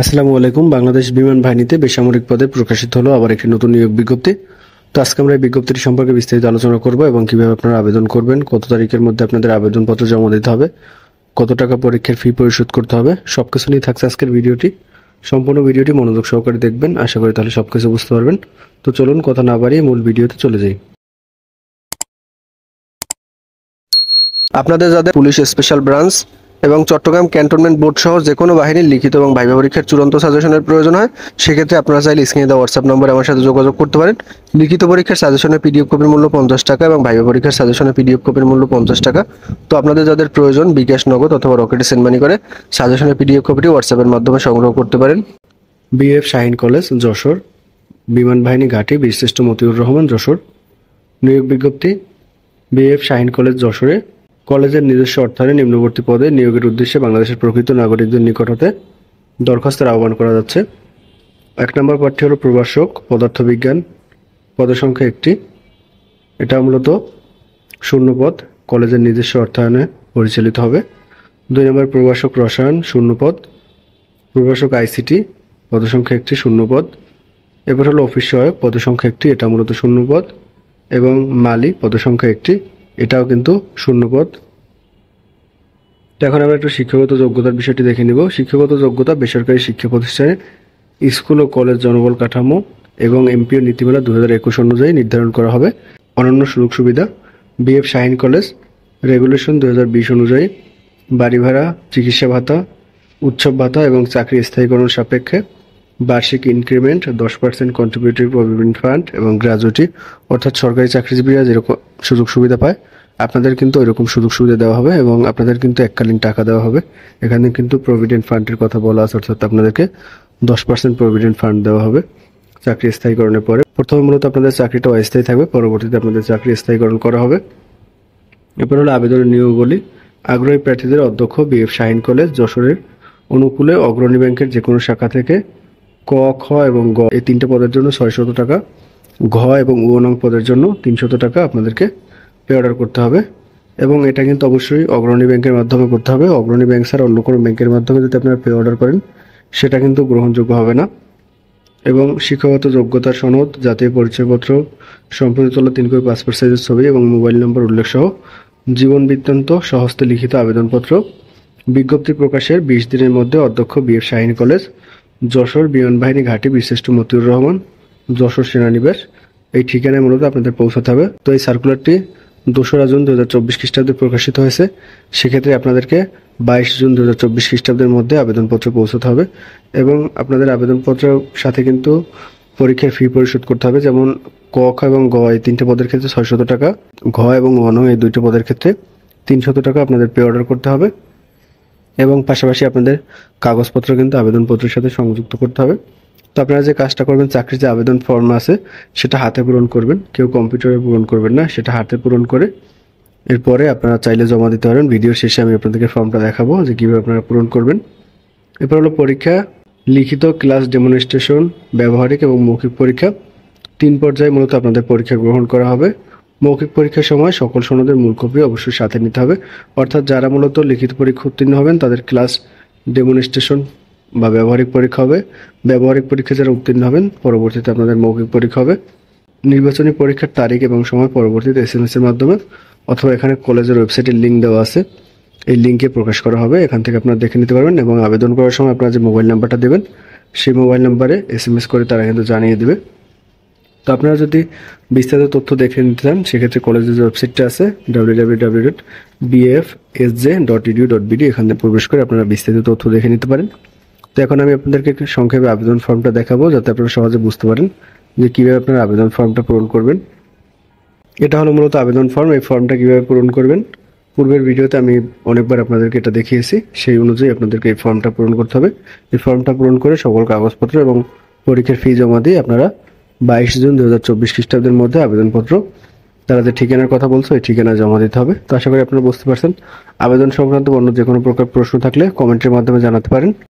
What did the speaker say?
আসসালামু আলাইকুম। বাংলাদেশ বিমান বাহিনীতে বেসামরিক পদে প্রকাশিত হলো আবার একটি নতুন নিয়োগ বিজ্ঞপ্তি। তো আজকে আমরা এই বিজ্ঞপ্তিটি সম্পর্কে বিস্তারিত আলোচনা করব এবং কিভাবে আপনারা আবেদন করবেন, কত তারিখের মধ্যে আপনাদের আবেদনপত্র জমা দিতে হবে, কত টাকা পরীক্ষার ফি পরিশোধ করতে হবে, সবকিছু নিয়ে থাকছে আজকের ভিডিওটি। সম্পূর্ণ ভিডিওটি মনোযোগ সহকারে দেখবেন, আশা করি তাহলে সবকিছু বুঝতে পারবেন। তো চলুন কথা না বাড়িয়ে মূল ভিডিওতে চলে যাই। আপনাদের যাদের পুলিশ স্পেশাল ব্রাঞ্চ এবং চট্টগ্রাম ক্যান্টনমেন্ট বোর্ড সহ যে কোনো বাহিনীর লিখিত এবং ভাইভা পরীক্ষার চূড়ান্ত সাজেশনের প্রয়োজন হয়, সেক্ষেত্রে আপনারা চাইলে স্ক্রিনে দেওয়া হোয়াটসঅ্যাপ নম্বরে আমার সাথে যোগাযোগ করতে পারেন। লিখিত পরীক্ষার সাজেশনের পিডিএফ কপির মূল্য 50 টাকা এবং ভাইভা পরীক্ষার সাজেশনের পিডিএফ কপির মূল্য 50 টাকা। তো আপনাদের যাদের প্রয়োজন বিকাশ, নগদ অথবা রকেটে সেন্ড মানি করে সাজেশনের পিডিএফ কপিটি হোয়াটসঅ্যাপের মাধ্যমে সংগ্রহ করতে পারেন। বিএফ শাহীন কলেজ, যশোর, বিমান বাহিনী ঘাঁটি, বীরশ্রেষ্ঠ মতিউর রহমান, যশোর। নিয়োগ বিজ্ঞপ্তি। বিএফ শাহীন কলেজ, যশোরে কলেজের নিজস্ব অর্থায়নে নিম্নবর্তী পদে নিয়োগের উদ্দেশ্যে বাংলাদেশের প্রকৃত নাগরিকদের নিকট হতে দরখাস্তের আহ্বান করা যাচ্ছে। 1 নম্বর পদটি হলো প্রভাষক পদার্থবিজ্ঞান, পদসংখ্যা 1টি। এটা মূলত শূন্য পদ, কলেজের নিজস্ব অর্থায়নে পরিচালিত হবে। 2 নম্বর প্রভাষক রসায়ন, শূন্য পদ। প্রভাষক আইসিটি, পদসংখ্যা 1টি, শূন্য পদ। এবার হলো অফিস সহায়ক, পদসংখ্যা 1টি, এটা মূলত শূন্য পদ। এবং মালি, পদসংখ্যা 1টি, এটাও কিন্তু শূন্য পদ। তো এখন আমরা একটু শিক্ষাগত যোগ্যতার বিষয়টি দেখে নিব। শিক্ষাগত যোগ্যতা বেসরকারি শিক্ষা প্রতিষ্ঠানে স্কুল ও কলেজ জনবল কাঠামো এবং এমপিও নীতিমালা 2021 অনুযায়ী নির্ধারণ করা হবে। অন্যান্য সুযোগ সুবিধা। বিএফ শাহীন কলেজ রেগুলেশন 2020 অনুযায়ী বাড়ি ভাড়া, চিকিৎসা ভাতা, উৎসব ভাতা এবং চাকরি স্থায়ীকরণ সাপেক্ষে বার্ষিক ইনক্রিমেন্ট, 10% কন্ট্রিবিউটরি প্রভিডেন্ট ফান্ড এবং গ্র্যাজুইটি, অর্থাৎ সরকারি চাকরিজীবীরা যেরকম সুযোগ সুবিধা পায় আপনাদের কিন্তু ওইরকম সুযোগ সুবিধা দেওয়া হবে এবং আপনাদের কিন্তু এককালীন টাকা দেওয়া হবে। এখানে কিন্তু প্রভিডেন্ট ফান্ডের কথা বলা আছে, অর্থাৎ আপনাদেরকে 10% প্রভিডেন্ট ফান্ড দেওয়া হবে চাকরি স্থায়ীকরণের পরে। প্রথমে মূলত আপনাদের চাকরিটা অস্থায়ী থাকবে, পরবর্তীতে আপনাদের চাকরি স্থায়ীকরণ করা হবে। এরপর হলো আবেদনের নিয়মাবলী। আগ্রহী প্রার্থীদের অধ্যক্ষ বিএফ শাহীন কলেজ, যশোরের অনুকূলে অগ্রণী ব্যাংকের যে কোনো শাখা থেকে ক, খ এবং গ এই 3টে পদের জন্য 600 টাকা, ঘ এবং উ নং পদের জন্য 300 টাকা আপনাদেরকে পে অর্ডার করতে হবে। এবং এটা কিন্তু অবশ্যই অগ্রণী ব্যাংকের মাধ্যমে করতে হবে। অগ্রণী ব্যাংক ছাড়া অন্য কোনো ব্যাংকের মাধ্যমে যদি আপনারা পে অর্ডার করেন সেটা কিন্তু গ্রহণযোগ্য হবে না। এবং শিক্ষাগত যোগ্যতার সনদ, জাতীয় পরিচয়পত্র, সম্প্রতি তোলা 3 কপি পাসপোর্ট সাইজের ছবি এবং মোবাইল নম্বর উল্লেখ সহ জীবন বৃত্তান্ত স্বহস্তে লিখিত আবেদনপত্র বিজ্ঞপ্তি প্রকাশের 20 দিনের মধ্যে অধ্যক্ষ বিএফ শাহীন কলেজ, যশোর, বিমান বাহিনী ঘাঁটি, বীরশ্রেষ্ঠ মতিউর রহমান, যশোর সেনানিবাস, এই ঠিকানায় মূলত আপনাদের পৌঁছাতে হবে। তো এই সার্কুলারটি 2রা জুন 2024 খ্রিস্টাব্দে প্রকাশিত হয়েছে। সেক্ষেত্রে আপনাদেরকে 22 জুন 2024 খ্রিস্টাব্দের মধ্যে আবেদনপত্র পৌঁছাতে হবে এবং আপনাদের আবেদনপত্রের সাথে কিন্তু পরীক্ষার ফি পরিশোধ করতে হবে। যেমন ক, খ এবং গ এই 3টে পদের ক্ষেত্রে 600 টাকা, ঘ এবং অ নং এই 2টি পদের ক্ষেত্রে 300 টাকা আপনাদের পে অর্ডার করতে হবে। এবং পাশাপাশি আপনাদের কাগজপত্র কিন্তু আবেদনপত্রের সাথে সংযুক্ত করতে হবে। তো আপনারা যে কাজটা করবেন, চাকরির যে আবেদন ফর্ম আছে সেটা হাতে পূরণ করবেন, কেউ কম্পিউটারে পূরণ করবেন না, সেটা হাতে পূরণ করে এরপরে আপনারা চাইলে জমা দিতে পারেন। ভিডিওর শেষে আমি আপনাদেরকে ফর্মটা দেখাবো যে কীভাবে আপনারা পূরণ করবেন। এরপর হলো পরীক্ষা। লিখিত, ক্লাস ডেমনস্ট্রেশন, ব্যবহারিক এবং মৌখিক পরীক্ষা 3 পর্যায়ে মূলত আপনাদের পরীক্ষা গ্রহণ করা হবে। মৌখিক পরীক্ষার সময় সকল সনদের মূল কপি অবশ্যই সাথে নিতে হবে, অর্থাৎ যারা মূলত লিখিত পরীক্ষা উত্তীর্ণ হবেন তাদের ক্লাস ডেমনস্ট্রেশন বা ব্যবহারিক পরীক্ষা হবে। ব্যবহারিক পরীক্ষা যারা উত্তীর্ণ হবেন পরবর্তীতে আপনাদের মৌখিক পরীক্ষা হবে। নির্বাচনী পরীক্ষার তারিখ এবং সময় পরবর্তীতে SMS এর মাধ্যমে অথবা এখানে কলেজের ওয়েবসাইটের লিঙ্ক দেওয়া আছে, এই লিঙ্কে প্রকাশ করা হবে। এখান থেকে আপনারা দেখে নিতে পারবেন এবং আবেদন করার সময় আপনারা যে মোবাইল নাম্বারটা দেবেন সেই মোবাইল নাম্বারে SMS করে তারা কিন্তু জানিয়ে দেবে। তো আপনারা যদি বিস্তারিত তথ্য দেখে নিতে চান সেক্ষেত্রে কলেজের যে ওয়েবসাইটটা আছে www.bfsj.edu.bd এখানে প্রবেশ করে আপনারা বিস্তারিত তথ্য দেখে নিতে পারেন। তো এখন আমি আপনাদেরকে একটু সংক্ষেপে আবেদন ফর্মটা দেখাবো যাতে আপনারা সহজে বুঝতে পারেন যে কীভাবে আপনারা আবেদন ফর্মটা পূরণ করবেন। এটা হলো মূলত আবেদন ফর্ম। এই ফর্মটা কীভাবে পূরণ করবেন পূর্বের ভিডিওতে আমি অনেকবার আপনাদেরকে এটা দেখিয়েছি, সেই অনুযায়ী আপনাদেরকে এই ফর্মটা পূরণ করতে হবে। এই ফর্মটা পূরণ করে সকল কাগজপত্র এবং পরীক্ষার ফি জমা দিয়ে আপনারা 22 জুন 2024 খ্রিস্টাব্দের মধ্যে আবেদনপত্র, তারা যে ঠিকানার কথা বলছে ওই ঠিকানা জমা দিতে হবে। তো আশা করি আপনারা বুঝতে পারছেন। আবেদন সংক্রান্ত অন্য যে কোনো প্রকার প্রশ্ন থাকলে কমেন্টের মাধ্যমে জানাতে পারেন।